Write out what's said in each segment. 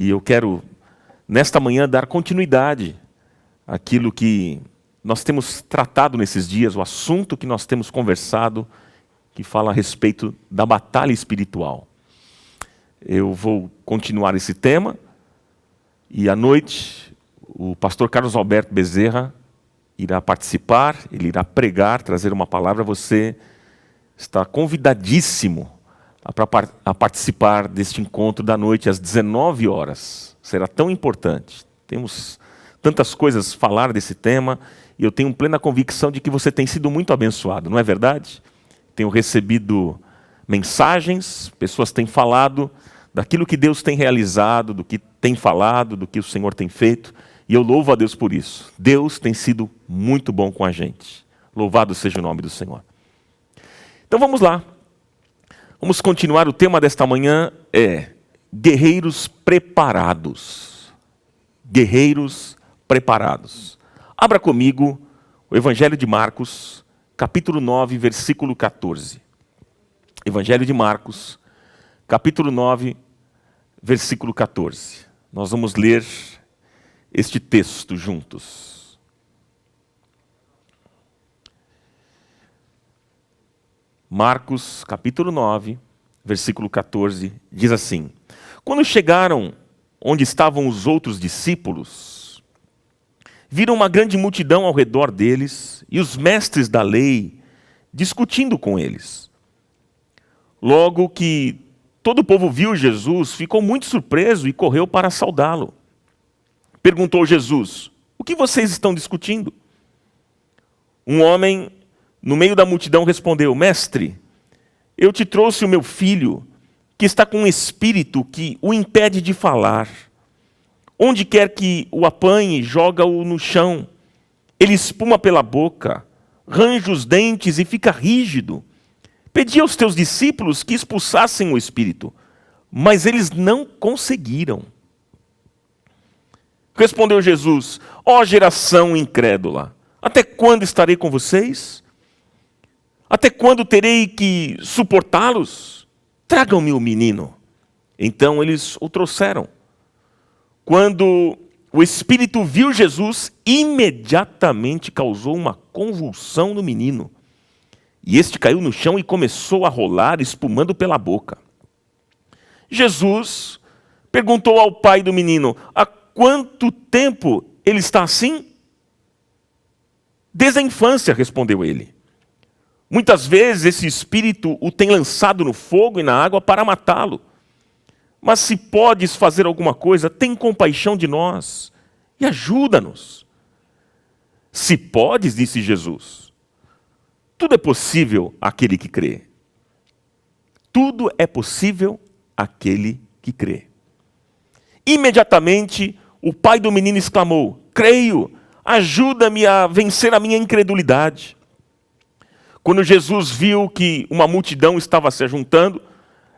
E eu quero, nesta manhã, dar continuidade àquilo que nós temos tratado nesses dias, o assunto que nós temos conversado, que fala a respeito da batalha espiritual. Eu vou continuar esse tema, e à noite o pastor Carlos Alberto Bezerra irá participar, ele irá pregar, trazer uma palavra. Você está convidadíssimo a participar deste encontro da noite às 19 horas. Será tão importante. Temos tantas coisas a falar desse tema e eu tenho plena convicção de que você tem sido muito abençoado, não é verdade? Tenho recebido mensagens, pessoas têm falado daquilo que Deus tem realizado, do que tem falado, do que o Senhor tem feito, e eu louvo a Deus por isso. Deus tem sido muito bom com a gente. Louvado seja o nome do Senhor. Então vamos lá. Vamos continuar. O tema desta manhã é guerreiros preparados. Guerreiros preparados. Abra comigo o Evangelho de Marcos, capítulo 9, versículo 14. Evangelho de Marcos, capítulo 9, versículo 14. Nós vamos ler este texto juntos. Marcos, capítulo 9, versículo 14, diz assim: Quando chegaram onde estavam os outros discípulos, viram uma grande multidão ao redor deles e os mestres da lei discutindo com eles. Logo que todo o povo viu Jesus, ficou muito surpreso e correu para saudá-lo. Perguntou Jesus: O que vocês estão discutindo? Um homem no meio da multidão respondeu: Mestre, eu te trouxe o meu filho, que está com um espírito que o impede de falar. Onde quer que o apanhe, joga-o no chão. Ele espuma pela boca, range os dentes e fica rígido. Pedi aos teus discípulos que expulsassem o espírito, mas eles não conseguiram. Respondeu Jesus: Ó geração incrédula, até quando estarei com vocês? Até quando terei que suportá-los? Tragam-me o menino. Então eles o trouxeram. Quando o espírito viu Jesus, imediatamente causou uma convulsão no menino. E este caiu no chão e começou a rolar, espumando pela boca. Jesus perguntou ao pai do menino: Há quanto tempo ele está assim? Desde a infância, respondeu ele. Muitas vezes esse espírito o tem lançado no fogo e na água para matá-lo. Mas se podes fazer alguma coisa, tem compaixão de nós e ajuda-nos. Se podes, disse Jesus, tudo é possível àquele que crê. Tudo é possível àquele que crê. Imediatamente, o pai do menino exclamou: Creio, ajuda-me a vencer a minha incredulidade. Quando Jesus viu que uma multidão estava se juntando,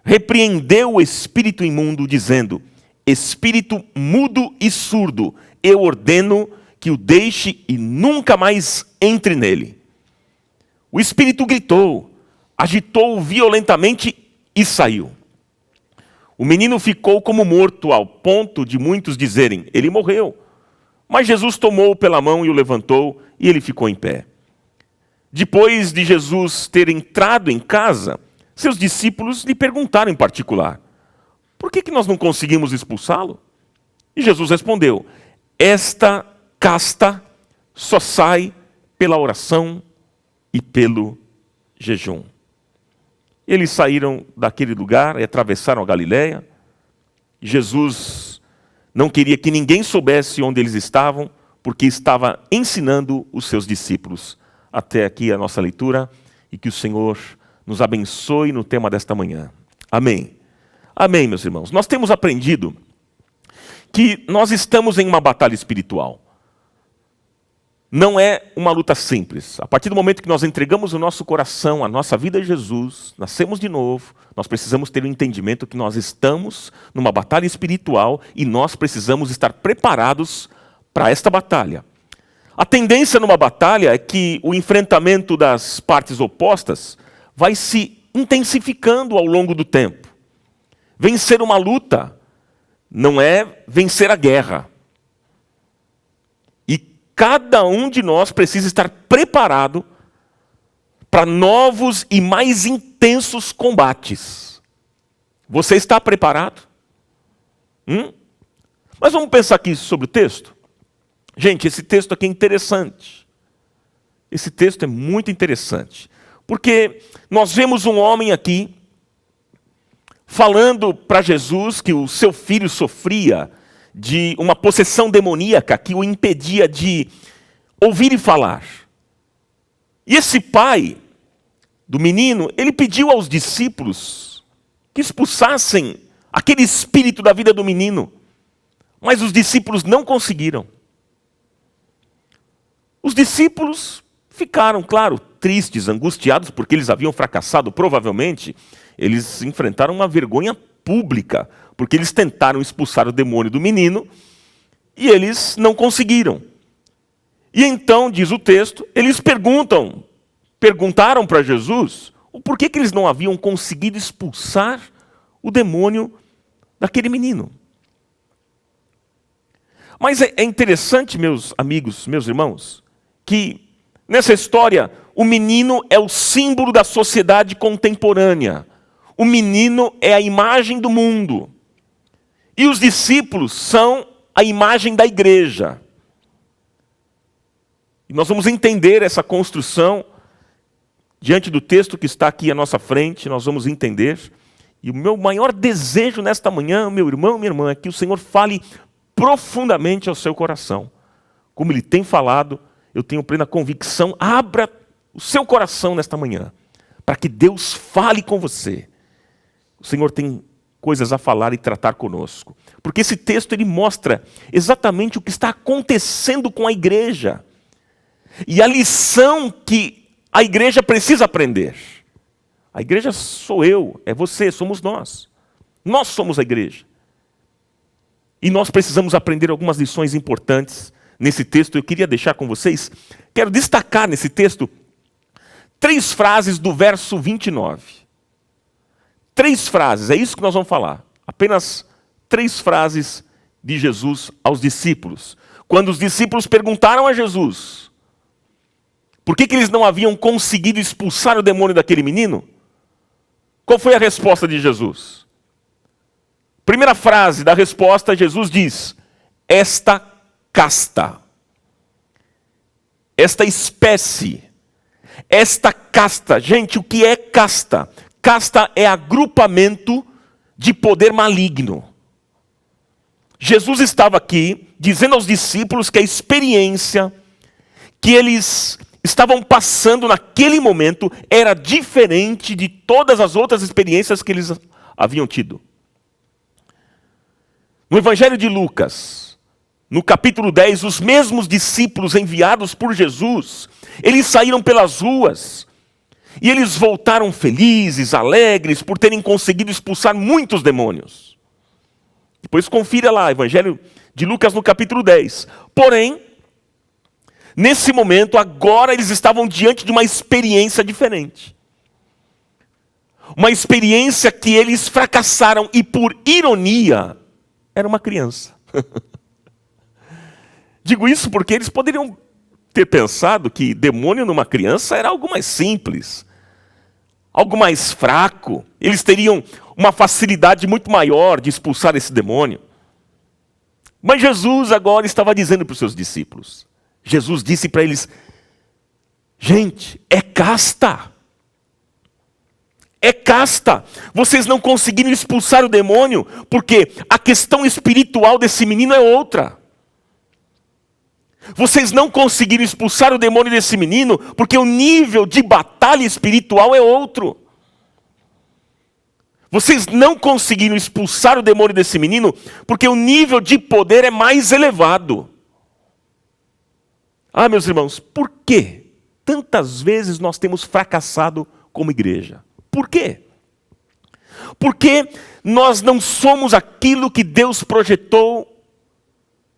repreendeu o espírito imundo, dizendo: Espírito mudo e surdo, eu ordeno que o deixe e nunca mais entre nele. O espírito gritou, agitou-o violentamente e saiu. O menino ficou como morto, ao ponto de muitos dizerem: Ele morreu. Mas Jesus tomou-o pela mão e o levantou, e ele ficou em pé. Depois de Jesus ter entrado em casa, seus discípulos lhe perguntaram em particular: Por que nós não conseguimos expulsá-lo? E Jesus respondeu: Esta casta só sai pela oração e pelo jejum. Eles saíram daquele lugar e atravessaram a Galileia. Jesus não queria que ninguém soubesse onde eles estavam, porque estava ensinando os seus discípulos. Até aqui a nossa leitura, e que o Senhor nos abençoe no tema desta manhã. Amém. Amém, meus irmãos. Nós temos aprendido que nós estamos em uma batalha espiritual. Não é uma luta simples. A partir do momento que nós entregamos o nosso coração, a nossa vida a Jesus, nascemos de novo, nós precisamos ter o entendimento que nós estamos numa batalha espiritual e nós precisamos estar preparados para esta batalha. A tendência numa batalha é que o enfrentamento das partes opostas vai se intensificando ao longo do tempo. Vencer uma luta não é vencer a guerra. E cada um de nós precisa estar preparado para novos e mais intensos combates. Você está preparado? Mas vamos pensar aqui sobre o texto? Gente, esse texto aqui é interessante. Esse texto é muito interessante. Porque nós vemos um homem aqui falando para Jesus que o seu filho sofria de uma possessão demoníaca que o impedia de ouvir e falar. E esse pai do menino, ele pediu aos discípulos que expulsassem aquele espírito da vida do menino. Mas os discípulos não conseguiram. Os discípulos ficaram, claro, tristes, angustiados, porque eles haviam fracassado. Provavelmente, eles enfrentaram uma vergonha pública, porque eles tentaram expulsar o demônio do menino e eles não conseguiram. E então, diz o texto, eles perguntaram para Jesus o porquê que eles não haviam conseguido expulsar o demônio daquele menino. Mas é interessante, meus amigos, meus irmãos, que nessa história o menino é o símbolo da sociedade contemporânea. O menino é a imagem do mundo. E os discípulos são a imagem da igreja. E nós vamos entender essa construção diante do texto que está aqui à nossa frente, nós vamos entender. E o meu maior desejo nesta manhã, meu irmão, minha irmã, é que o Senhor fale profundamente ao seu coração. Como Ele tem falado, eu tenho plena convicção, abra o seu coração nesta manhã, para que Deus fale com você. O Senhor tem coisas a falar e tratar conosco. Porque esse texto ele mostra exatamente o que está acontecendo com a igreja. E a lição que a igreja precisa aprender. A igreja sou eu, é você, somos nós. Nós somos a igreja. E nós precisamos aprender algumas lições importantes nesse texto. Eu queria deixar com vocês, quero destacar nesse texto 3 frases do verso 29. 3 frases, é isso que nós vamos falar. Apenas 3 frases de Jesus aos discípulos. Quando os discípulos perguntaram a Jesus por que eles não haviam conseguido expulsar o demônio daquele menino, qual foi a resposta de Jesus? Primeira frase da resposta, Jesus diz: esta casta, esta espécie, esta casta. Gente, o que é casta? Casta é agrupamento de poder maligno. Jesus estava aqui dizendo aos discípulos que a experiência que eles estavam passando naquele momento era diferente de todas as outras experiências que eles haviam tido. No Evangelho de Lucas, no capítulo 10, os mesmos discípulos enviados por Jesus, eles saíram pelas ruas e eles voltaram felizes, alegres, por terem conseguido expulsar muitos demônios. Depois confira lá, Evangelho de Lucas no capítulo 10. Porém, nesse momento, agora eles estavam diante de uma experiência diferente. Uma experiência que eles fracassaram e, por ironia, era uma criança. Digo isso porque eles poderiam ter pensado que demônio numa criança era algo mais simples, algo mais fraco. Eles teriam uma facilidade muito maior de expulsar esse demônio. Mas Jesus agora estava dizendo para os seus discípulos, Jesus disse para eles: gente, é casta. É casta. Vocês não conseguiram expulsar o demônio porque a questão espiritual desse menino é outra. Vocês não conseguiram expulsar o demônio desse menino porque o nível de batalha espiritual é outro. Vocês não conseguiram expulsar o demônio desse menino porque o nível de poder é mais elevado. Ah, meus irmãos, por que tantas vezes nós temos fracassado como igreja? Por quê? Porque nós não somos aquilo que Deus projetou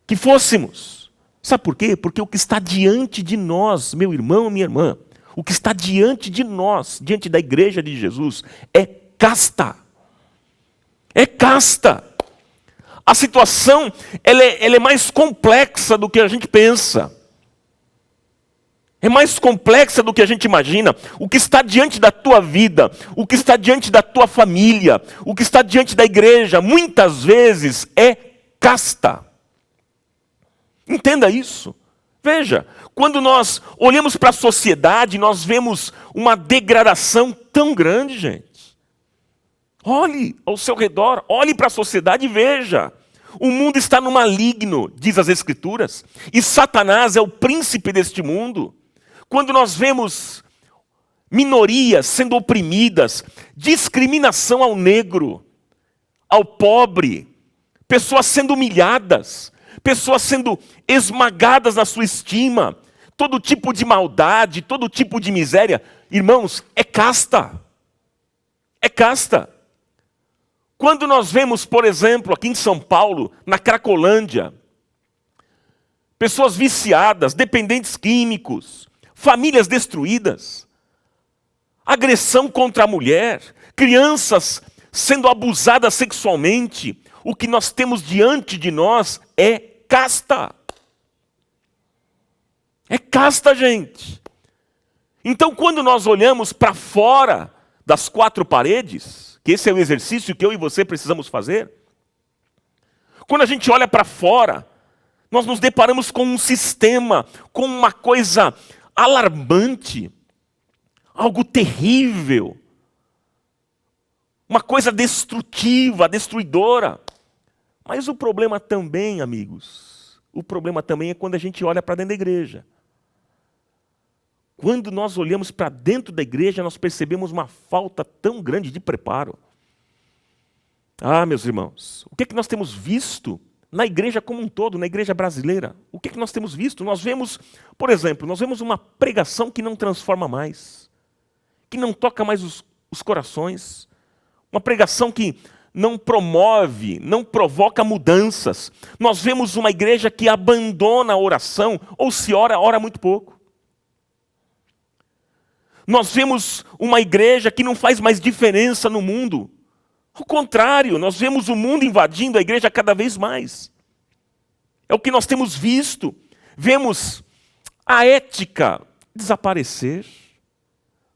que fôssemos. Sabe por quê? Porque o que está diante de nós, meu irmão, minha irmã, o que está diante de nós, diante da igreja de Jesus, é casta. É casta. A situação ela é mais complexa do que a gente pensa. É mais complexa do que a gente imagina. O que está diante da tua vida, o que está diante da tua família, o que está diante da igreja, muitas vezes é casta. Entenda isso. Veja, quando nós olhamos para a sociedade, nós vemos uma degradação tão grande, gente. Olhe ao seu redor, olhe para a sociedade e veja. O mundo está no maligno, diz as Escrituras, e Satanás é o príncipe deste mundo. Quando nós vemos minorias sendo oprimidas, discriminação ao negro, ao pobre, pessoas sendo humilhadas, pessoas sendo esmagadas na sua estima, todo tipo de maldade, todo tipo de miséria, irmãos, é casta. É casta. Quando nós vemos, por exemplo, aqui em São Paulo, na Cracolândia, pessoas viciadas, dependentes químicos, famílias destruídas, agressão contra a mulher, crianças sendo abusadas sexualmente, o que nós temos diante de nós é casta. É casta, gente. Então, quando nós olhamos para fora das quatro paredes, que esse é o exercício que eu e você precisamos fazer, quando a gente olha para fora, nós nos deparamos com um sistema, com uma coisa alarmante, algo terrível, uma coisa destrutiva, destruidora. Mas o problema também, amigos, o problema também é quando a gente olha para dentro da igreja. Quando nós olhamos para dentro da igreja, nós percebemos uma falta tão grande de preparo. Ah, meus irmãos, o que é que nós temos visto na igreja como um todo, na igreja brasileira? O que é que nós temos visto? Nós vemos, por exemplo, nós vemos uma pregação que não transforma mais, que não toca mais os corações, uma pregação que não promove, não provoca mudanças. Nós vemos uma igreja que abandona a oração, ou se ora, ora muito pouco. Nós vemos uma igreja que não faz mais diferença no mundo. Ao contrário, nós vemos o mundo invadindo a igreja cada vez mais. É o que nós temos visto. Vemos a ética desaparecer.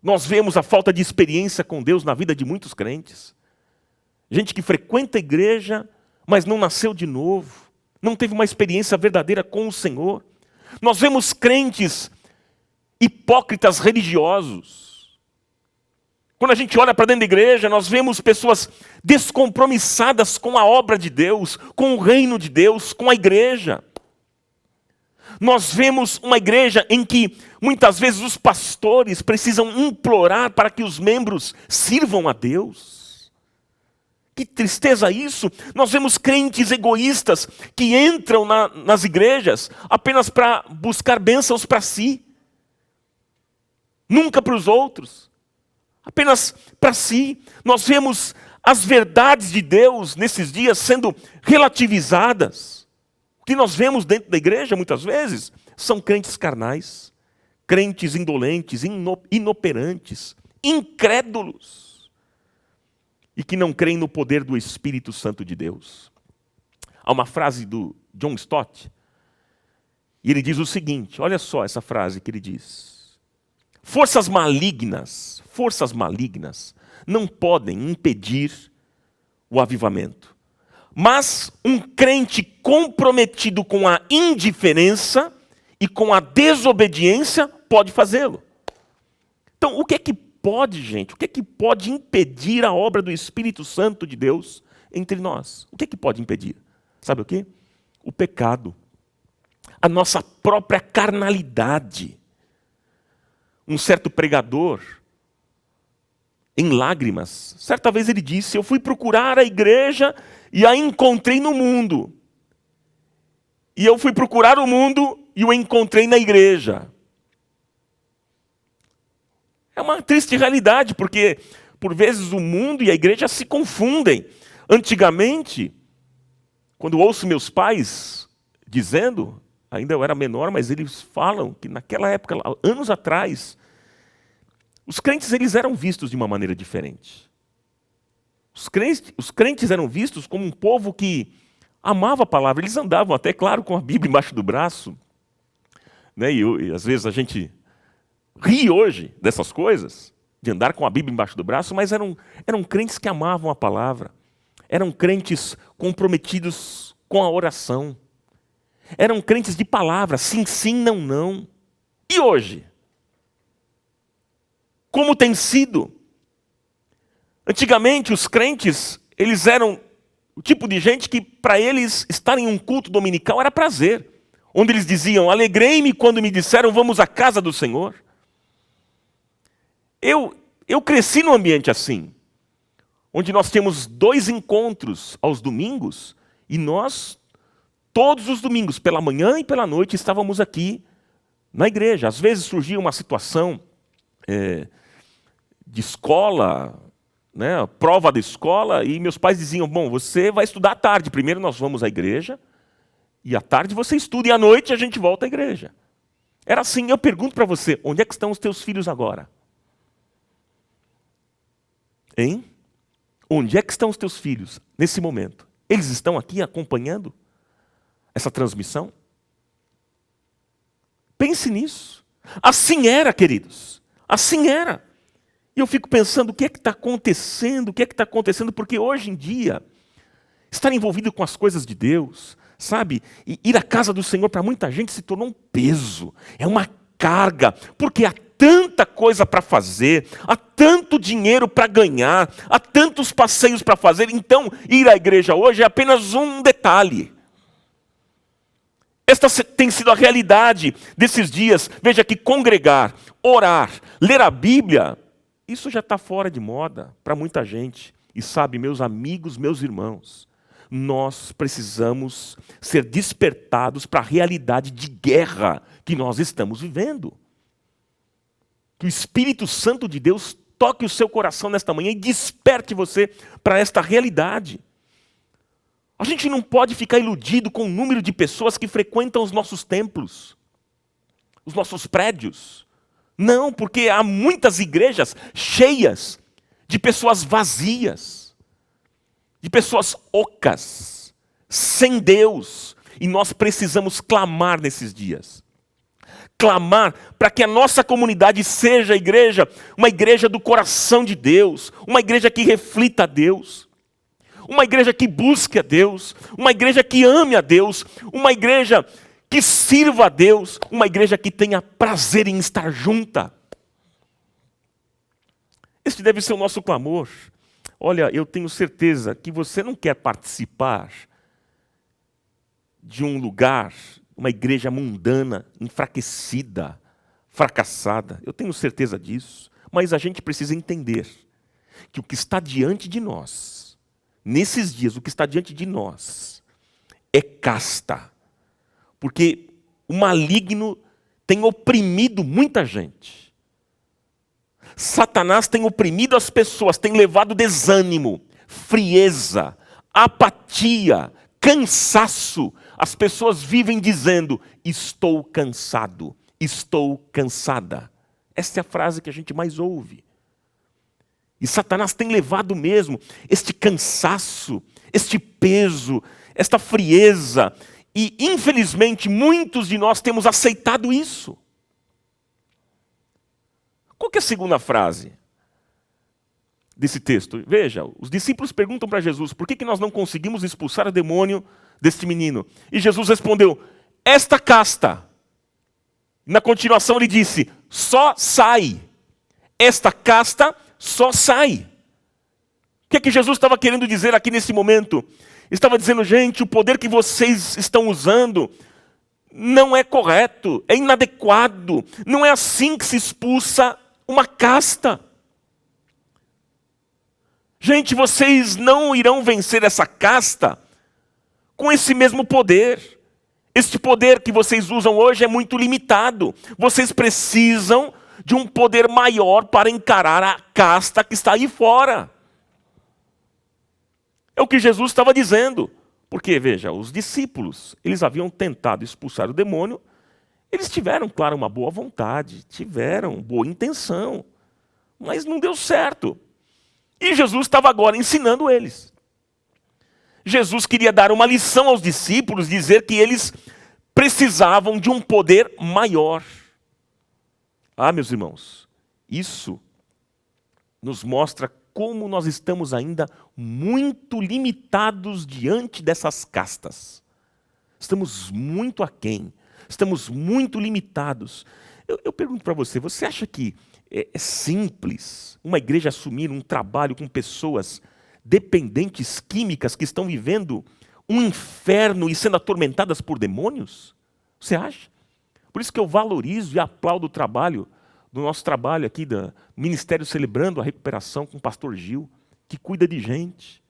Nós vemos a falta de experiência com Deus na vida de muitos crentes. Gente que frequenta a igreja, mas não nasceu de novo. Não teve uma experiência verdadeira com o Senhor. Nós vemos crentes hipócritas religiosos. Quando a gente olha para dentro da igreja, nós vemos pessoas descompromissadas com a obra de Deus, com o reino de Deus, com a igreja. Nós vemos uma igreja em que muitas vezes os pastores precisam implorar para que os membros sirvam a Deus. Que tristeza isso! Nós vemos crentes egoístas que entram nas igrejas apenas para buscar bênçãos para si. Nunca para os outros. Apenas para si. Nós vemos as verdades de Deus nesses dias sendo relativizadas. O que nós vemos dentro da igreja, muitas vezes, são crentes carnais, crentes indolentes, inoperantes, incrédulos, e que não creem no poder do Espírito Santo de Deus. Há uma frase do John Stott, e ele diz o seguinte, olha só essa frase que ele diz. Forças malignas não podem impedir o avivamento. Mas um crente comprometido com a indiferença e com a desobediência pode fazê-lo. Então, o que é que pode, gente? O que é que pode impedir a obra do Espírito Santo de Deus entre nós? O que é que pode impedir? Sabe o quê? O pecado. A nossa própria carnalidade. Um certo pregador, em lágrimas, certa vez ele disse, eu fui procurar a igreja e a encontrei no mundo. E eu fui procurar o mundo e o encontrei na igreja. É uma triste realidade, porque por vezes o mundo e a igreja se confundem. Antigamente, quando ouço meus pais dizendo, ainda eu era menor, mas eles falam que naquela época, anos atrás, os crentes eles eram vistos de uma maneira diferente. Os crentes eram vistos como um povo que Amavam a palavra, eles andavam até, claro, com a Bíblia embaixo do braço. Né? E às vezes a gente ri hoje dessas coisas, de andar com a Bíblia embaixo do braço, mas eram crentes que amavam a palavra. Eram crentes comprometidos com a oração. Eram crentes de palavra, sim, sim, não, não. E hoje? Como tem sido? Antigamente, os crentes, eles eram o tipo de gente que, para eles, estar em um culto dominical era prazer. Onde eles diziam, alegrei-me quando me disseram, vamos à casa do Senhor. Eu cresci num ambiente assim, onde nós temos 2 encontros aos domingos, e nós, todos os domingos, pela manhã e pela noite, estávamos aqui na igreja. Às vezes surgia uma situação de escola, né, prova da escola, e meus pais diziam, bom, você vai estudar à tarde, primeiro nós vamos à igreja, e à tarde você estuda, e à noite a gente volta à igreja. Era assim. Eu pergunto para você, onde é que estão os teus filhos agora? Hein? Onde é que estão os teus filhos nesse momento? Eles estão aqui acompanhando essa transmissão? Pense nisso. Assim era, queridos. Assim era. E eu fico pensando, o que é que está acontecendo? O que é que está acontecendo? Porque hoje em dia, estar envolvido com as coisas de Deus, sabe? E ir à casa do Senhor para muita gente se tornou um peso. É uma carga. Porque há tanta coisa para fazer, há tanto dinheiro para ganhar, há tantos passeios para fazer. Então, ir à igreja hoje é apenas um detalhe. Esta tem sido a realidade desses dias. Veja que congregar, orar, ler a Bíblia, isso já está fora de moda para muita gente. E sabe, meus amigos, meus irmãos, nós precisamos ser despertados para a realidade de guerra que nós estamos vivendo. Que o Espírito Santo de Deus toque o seu coração nesta manhã e desperte você para esta realidade. A gente não pode ficar iludido com o número de pessoas que frequentam os nossos templos, os nossos prédios. Não, porque há muitas igrejas cheias de pessoas vazias, de pessoas ocas, sem Deus. E nós precisamos clamar nesses dias. Clamar para que a nossa comunidade seja a igreja, uma igreja do coração de Deus, uma igreja que reflita a Deus, uma igreja que busque a Deus, uma igreja que ame a Deus, uma igreja que sirva a Deus, uma igreja que tenha prazer em estar junta. Este deve ser o nosso clamor. Olha, eu tenho certeza que você não quer participar de um lugar, uma igreja mundana, enfraquecida, fracassada. Eu tenho certeza disso. Mas a gente precisa entender que o que está diante de nós, nesses dias, o que está diante de nós, é casta. Porque o maligno tem oprimido muita gente. Satanás tem oprimido as pessoas, tem levado desânimo, frieza, apatia, cansaço. As pessoas vivem dizendo, estou cansado, estou cansada. Essa é a frase que a gente mais ouve. E Satanás tem levado mesmo este cansaço, este peso, esta frieza. E, infelizmente, muitos de nós temos aceitado isso. Qual que é a segunda frase desse texto? Veja, os discípulos perguntam para Jesus, por que nós não conseguimos expulsar o demônio deste menino? E Jesus respondeu, esta casta. Na continuação ele disse, só sai. Esta casta só sai. O que é que Jesus estava querendo dizer aqui nesse momento? Estava dizendo, gente, o poder que vocês estão usando não é correto, é inadequado. Não é assim que se expulsa uma casta. Gente, vocês não irão vencer essa casta com esse mesmo poder. Este poder que vocês usam hoje é muito limitado. Vocês precisam de um poder maior para encarar a casta que está aí fora. É o que Jesus estava dizendo. Porque, veja, os discípulos, eles haviam tentado expulsar o demônio, eles tiveram, claro, uma boa vontade, tiveram boa intenção, mas não deu certo. E Jesus estava agora ensinando eles. Jesus queria dar uma lição aos discípulos, dizer que eles precisavam de um poder maior. Ah, meus irmãos, isso nos mostra como nós estamos ainda muito limitados diante dessas castas. Estamos muito aquém, estamos muito limitados. Eu pergunto para você, você acha que é simples uma igreja assumir um trabalho com pessoas dependentes químicas que estão vivendo um inferno e sendo atormentadas por demônios? Você acha? Por isso que eu valorizo e aplaudo o trabalho, do nosso trabalho aqui, do Ministério Celebrando a Recuperação com o pastor Gil, que cuida de gente.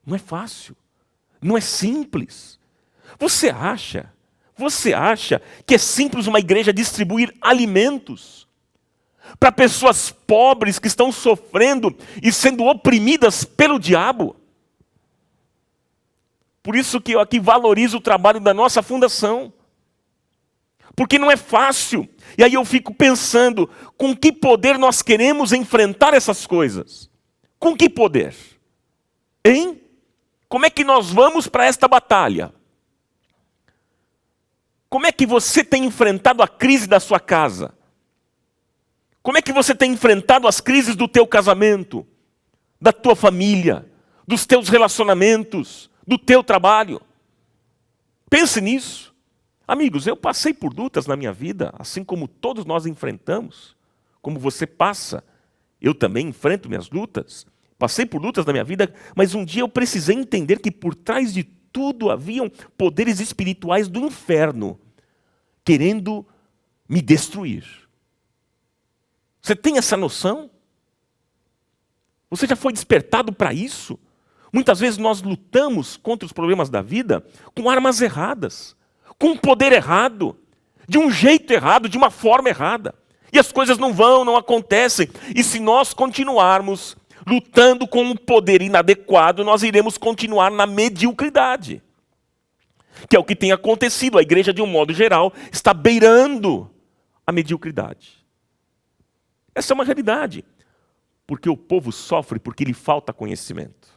Não é fácil, não é simples. Você acha que é simples uma igreja distribuir alimentos para pessoas pobres que estão sofrendo e sendo oprimidas pelo diabo? Por isso que eu aqui valorizo o trabalho da nossa fundação. Porque não é fácil. E aí eu fico pensando, com que poder nós queremos enfrentar essas coisas? Com que poder? Hein? Como é que nós vamos para esta batalha? Como é que você tem enfrentado a crise da sua casa? Como é que você tem enfrentado as crises do teu casamento, da tua família, dos teus relacionamentos, do teu trabalho? Pense nisso. Amigos, eu passei por lutas na minha vida, assim como todos nós enfrentamos, como você passa. Eu também enfrento minhas lutas. Passei por lutas na minha vida, mas um dia eu precisei entender que por trás de tudo haviam poderes espirituais do inferno, querendo me destruir. Você tem essa noção? Você já foi despertado para isso? Muitas vezes nós lutamos contra os problemas da vida com armas erradas, com um poder errado, de um jeito errado, de uma forma errada. E as coisas não acontecem. E se nós continuarmos lutando com um poder inadequado, nós iremos continuar na mediocridade. Que é o que tem acontecido. A igreja, de um modo geral, está beirando a mediocridade. Essa é uma realidade. Porque o povo sofre porque lhe falta conhecimento.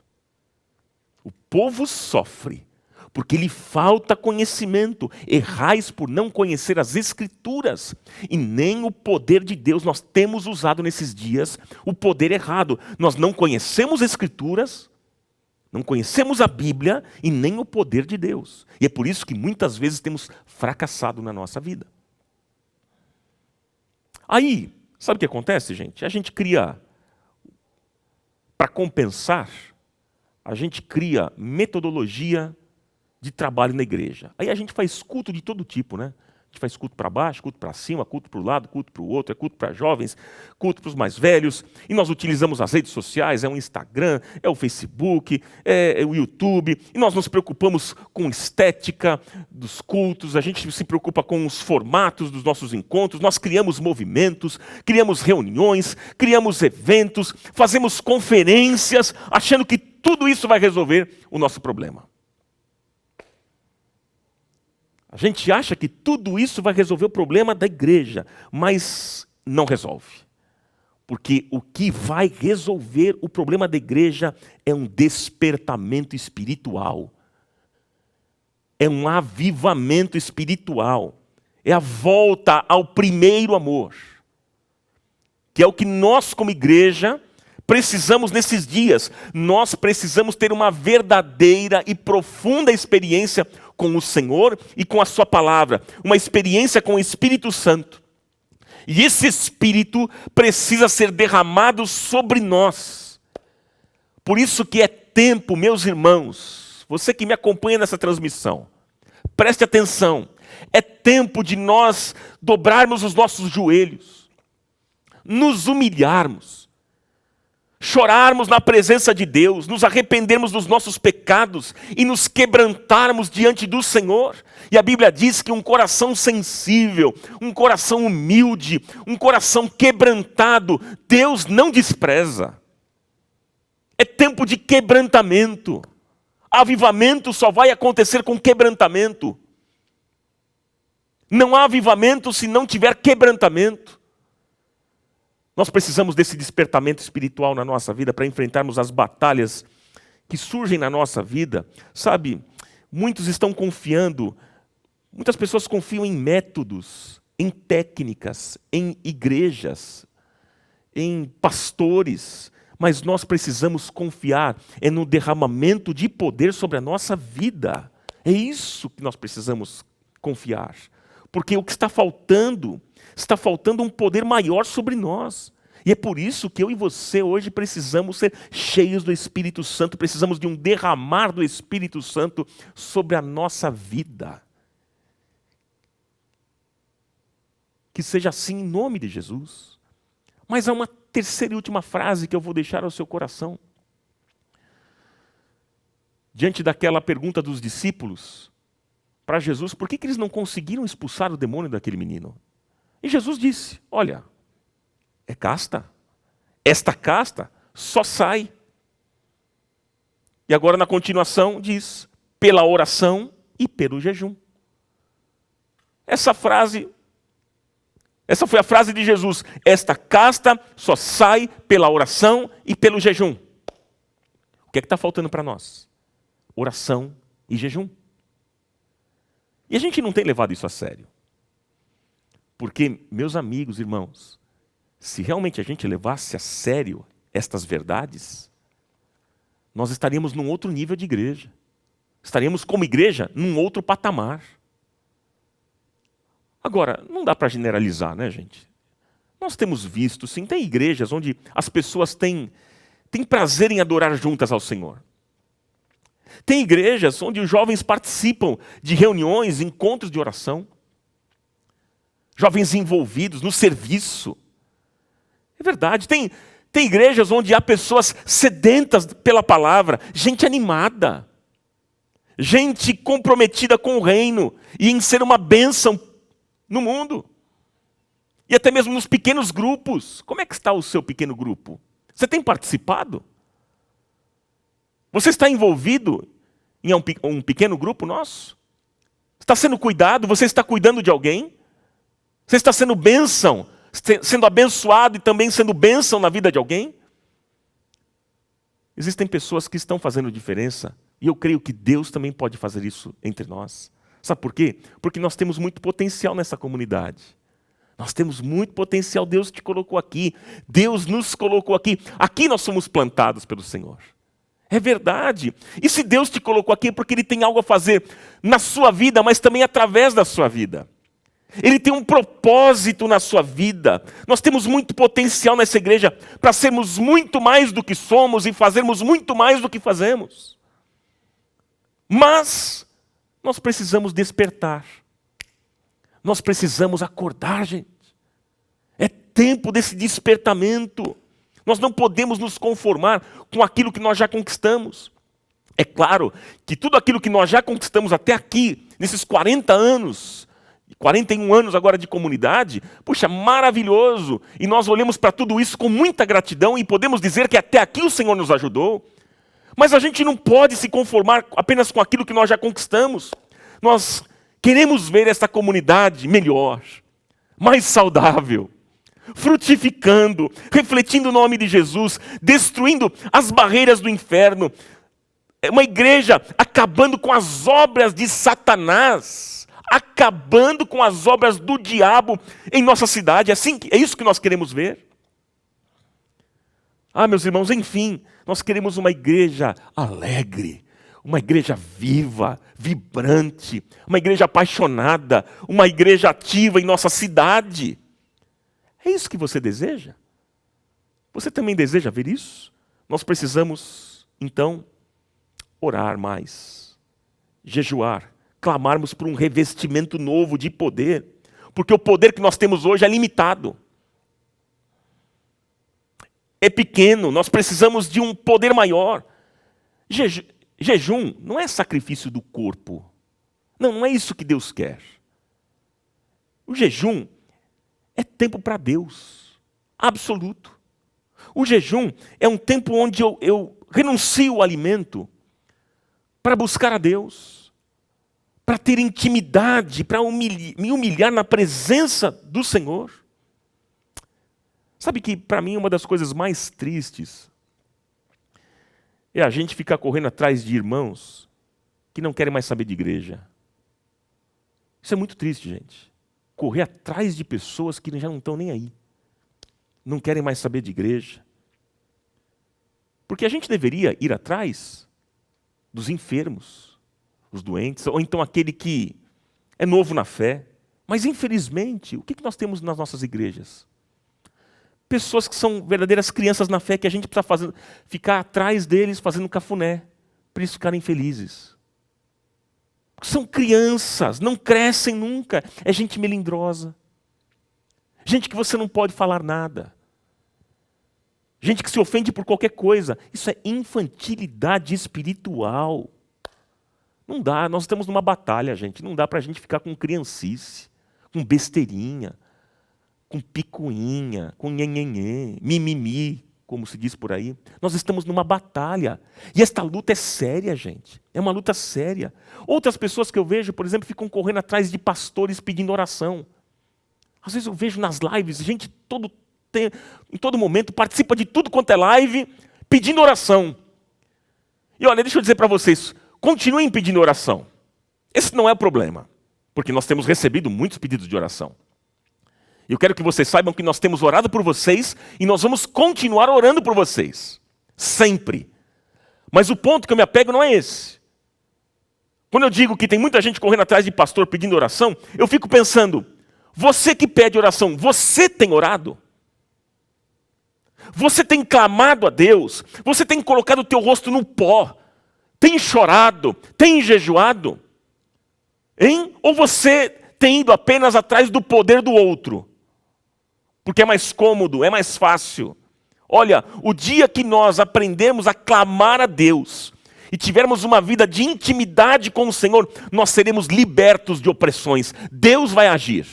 O povo sofre porque lhe falta conhecimento. Errais por não conhecer as Escrituras. E nem o poder de Deus. Nós temos usado nesses dias o poder errado. Nós não conhecemos as Escrituras, não conhecemos a Bíblia e nem o poder de Deus. E é por isso que muitas vezes temos fracassado na nossa vida. Aí, sabe o que acontece, gente? A gente cria, para compensar, a gente cria metodologia de trabalho na igreja. Aí a gente faz culto de todo tipo, né? A gente faz culto para baixo, culto para cima, culto para o lado, culto para o outro, é culto para jovens, culto para os mais velhos. E nós utilizamos as redes sociais, é o Instagram, é o Facebook, é o YouTube. E nós nos preocupamos com estética dos cultos, a gente se preocupa com os formatos dos nossos encontros. Nós criamos movimentos, criamos reuniões, criamos eventos, fazemos conferências, achando que tudo isso vai resolver o nosso problema. A gente acha que tudo isso vai resolver o problema da igreja, mas não resolve. Porque o que vai resolver o problema da igreja é um despertamento espiritual. É um avivamento espiritual. É a volta ao primeiro amor. Que é o que nós, como igreja, precisamos nesses dias. Nós precisamos ter uma verdadeira e profunda experiência com o Senhor e com a sua palavra. Uma experiência com o Espírito Santo. E esse Espírito precisa ser derramado sobre nós. Por isso que é tempo, meus irmãos, você que me acompanha nessa transmissão, preste atenção. É tempo de nós dobrarmos os nossos joelhos, nos humilharmos, chorarmos na presença de Deus, nos arrependermos dos nossos pecados e nos quebrantarmos diante do Senhor. E a Bíblia diz que um coração sensível, um coração humilde, um coração quebrantado, Deus não despreza. É tempo de quebrantamento. Avivamento só vai acontecer com quebrantamento. Não há avivamento se não tiver quebrantamento. Nós precisamos desse despertamento espiritual na nossa vida para enfrentarmos as batalhas que surgem na nossa vida, sabe, muitas pessoas confiam em métodos, em técnicas, em igrejas, em pastores, mas nós precisamos confiar no derramamento de poder sobre a nossa vida. É isso que nós precisamos confiar. Porque o que está faltando um poder maior sobre nós. E é por isso que eu e você hoje precisamos ser cheios do Espírito Santo, precisamos de um derramar do Espírito Santo sobre a nossa vida. Que seja assim em nome de Jesus. Mas há uma terceira e última frase que eu vou deixar ao seu coração. Diante daquela pergunta dos discípulos para Jesus, por que eles não conseguiram expulsar o demônio daquele menino? E Jesus disse, olha, é casta. Esta casta só sai. E agora na continuação diz, pela oração e pelo jejum. Essa foi a frase de Jesus. Esta casta só sai pela oração e pelo jejum. O que é que está faltando para nós? Oração e jejum. E a gente não tem levado isso a sério. Porque, meus amigos, irmãos, se realmente a gente levasse a sério estas verdades, nós estaríamos num outro nível de igreja. Estaríamos como igreja num outro patamar. Agora, não dá para generalizar, né, gente? Nós temos visto, sim, tem igrejas onde as pessoas têm prazer em adorar juntas ao Senhor. Tem igrejas onde os jovens participam de reuniões, encontros de oração. Jovens envolvidos no serviço. É verdade, tem igrejas onde há pessoas sedentas pela palavra, gente animada, gente comprometida com o reino e em ser uma bênção no mundo. E até mesmo nos pequenos grupos. Como é que está o seu pequeno grupo? Você tem participado? Você está envolvido em um pequeno grupo nosso? Está sendo cuidado? Você está cuidando de alguém? Você está sendo bênção? Sendo abençoado e também sendo bênção na vida de alguém? Existem pessoas que estão fazendo diferença. E eu creio que Deus também pode fazer isso entre nós. Sabe por quê? Porque nós temos muito potencial nessa comunidade. Nós temos muito potencial. Deus te colocou aqui. Deus nos colocou aqui. Aqui nós somos plantados pelo Senhor. É verdade. E se Deus te colocou aqui é porque Ele tem algo a fazer na sua vida, mas também através da sua vida. Ele tem um propósito na sua vida. Nós temos muito potencial nessa igreja para sermos muito mais do que somos e fazermos muito mais do que fazemos. Mas nós precisamos despertar. Nós precisamos acordar, gente. É tempo desse despertamento. Nós não podemos nos conformar com aquilo que nós já conquistamos. É claro que tudo aquilo que nós já conquistamos até aqui, nesses 40 anos, 41 anos agora de comunidade, puxa, maravilhoso. E nós olhamos para tudo isso com muita gratidão e podemos dizer que até aqui o Senhor nos ajudou. Mas a gente não pode se conformar apenas com aquilo que nós já conquistamos. Nós queremos ver essa comunidade melhor, mais saudável, frutificando, refletindo o nome de Jesus, destruindo as barreiras do inferno. É uma igreja acabando com as obras de Satanás, acabando com as obras do diabo em nossa cidade. É isso que nós queremos ver. Meus irmãos, enfim, nós queremos uma igreja alegre, uma igreja viva, vibrante, uma igreja apaixonada, uma igreja ativa em nossa cidade. É isso que você deseja? Você também deseja ver isso? Nós precisamos, então, orar mais, jejuar, clamarmos por um revestimento novo de poder, porque o poder que nós temos hoje é limitado. É pequeno, nós precisamos de um poder maior. Jejum não é sacrifício do corpo. Não é isso que Deus quer. O jejum é tempo para Deus, absoluto. O jejum é um tempo onde eu renuncio ao alimento para buscar a Deus, para ter intimidade, para me humilhar na presença do Senhor. Sabe que para mim uma das coisas mais tristes é a gente ficar correndo atrás de irmãos que não querem mais saber de igreja. Isso é muito triste, gente. Correr atrás de pessoas que já não estão nem aí. Não querem mais saber de igreja. Porque a gente deveria ir atrás dos enfermos, os doentes, ou então aquele que é novo na fé. Mas, infelizmente, o que nós temos nas nossas igrejas? Pessoas que são verdadeiras crianças na fé, que a gente precisa ficar atrás deles fazendo cafuné, para eles ficarem felizes. São crianças, não crescem nunca. É gente melindrosa. Gente que você não pode falar nada. Gente que se ofende por qualquer coisa. Isso é infantilidade espiritual. Não dá, nós estamos numa batalha, gente. Não dá para a gente ficar com criancice, com besteirinha, com picuinha, com nhenhenhê, mimimi, como se diz por aí. Nós estamos numa batalha. E esta luta é séria, gente. É uma luta séria. Outras pessoas que eu vejo, por exemplo, ficam correndo atrás de pastores pedindo oração. Às vezes eu vejo nas lives, gente em todo momento participa de tudo quanto é live, pedindo oração. E olha, deixa eu dizer para vocês, continuem pedindo oração. Esse não é o problema, porque nós temos recebido muitos pedidos de oração. Eu quero que vocês saibam que nós temos orado por vocês e nós vamos continuar orando por vocês. Sempre. Mas o ponto que eu me apego não é esse. Quando eu digo que tem muita gente correndo atrás de pastor pedindo oração, eu fico pensando, você que pede oração, você tem orado? Você tem clamado a Deus? Você tem colocado o teu rosto no pó? Tem chorado? Tem jejuado? Hein? Ou você tem ido apenas atrás do poder do outro? Porque é mais cômodo, é mais fácil. Olha, o dia que nós aprendemos a clamar a Deus e tivermos uma vida de intimidade com o Senhor, nós seremos libertos de opressões. Deus vai agir.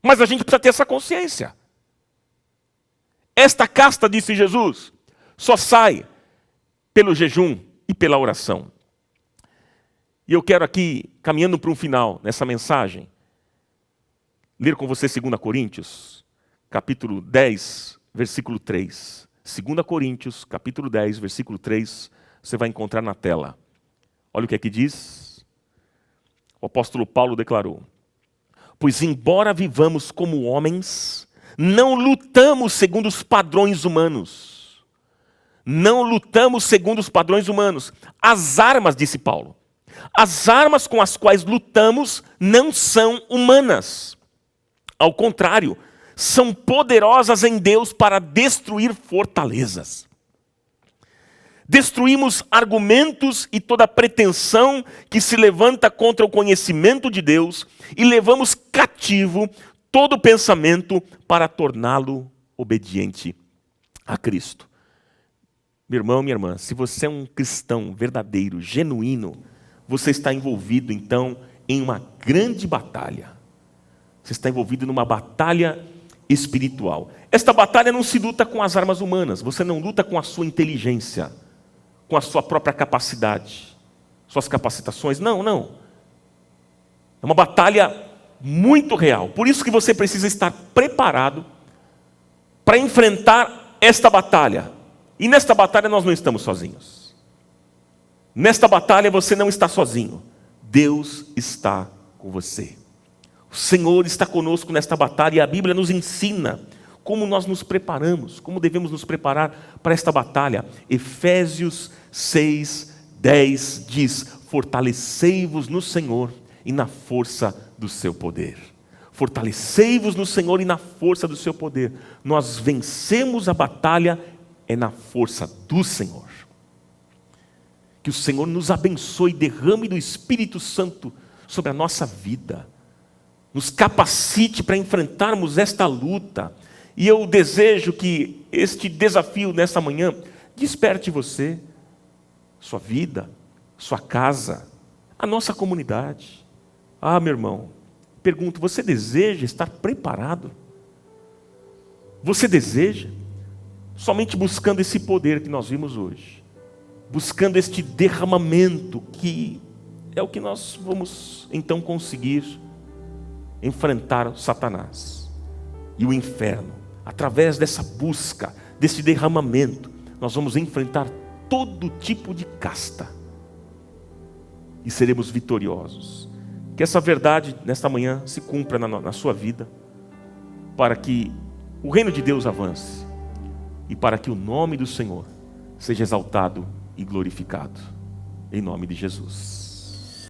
Mas a gente precisa ter essa consciência. Esta casta, disse Jesus, só sai pelo jejum e pela oração. E eu quero aqui, caminhando para um final nessa mensagem, ler com você 2 Coríntios, capítulo 10, versículo 3. 2 Coríntios, capítulo 10, versículo 3, você vai encontrar na tela. Olha o que aqui diz. O apóstolo Paulo declarou: pois embora vivamos como homens, não lutamos segundo os padrões humanos. Não lutamos segundo os padrões humanos. As armas, disse Paulo, as armas com as quais lutamos não são humanas. Ao contrário, são poderosas em Deus para destruir fortalezas. Destruímos argumentos e toda pretensão que se levanta contra o conhecimento de Deus e levamos cativo todo pensamento para torná-lo obediente a Cristo. Meu irmão, minha irmã, se você é um cristão verdadeiro, genuíno, você está envolvido então em uma grande batalha. Você está envolvido numa batalha espiritual. Esta batalha não se luta com as armas humanas, você não luta com a sua inteligência, com a sua própria capacidade, suas capacitações. Não, não. É uma batalha muito real. Por isso que você precisa estar preparado para enfrentar esta batalha. E nesta batalha nós não estamos sozinhos. Nesta batalha você não está sozinho. Deus está com você. O Senhor está conosco nesta batalha e a Bíblia nos ensina como nós nos preparamos, como devemos nos preparar para esta batalha. Efésios 6:10 diz: fortalecei-vos no Senhor e na força do seu poder. Fortalecei-vos no Senhor e na força do seu poder. Nós vencemos a batalha é na força do Senhor. Que o Senhor nos abençoe, derrame do Espírito Santo sobre a nossa vida. Nos capacite para enfrentarmos esta luta. E eu desejo que este desafio nessa manhã desperte você, sua vida, sua casa, a nossa comunidade. Ah, meu irmão, pergunto, você deseja estar preparado? Você deseja? Somente buscando esse poder que nós vimos hoje. Buscando este derramamento que é o que nós vamos então conseguir enfrentar Satanás e o inferno. Através dessa busca, desse derramamento, nós vamos enfrentar todo tipo de casta e seremos vitoriosos. Que essa verdade nesta manhã se cumpra na sua vida, para que o reino de Deus avance e para que o nome do Senhor seja exaltado e glorificado, em nome de Jesus.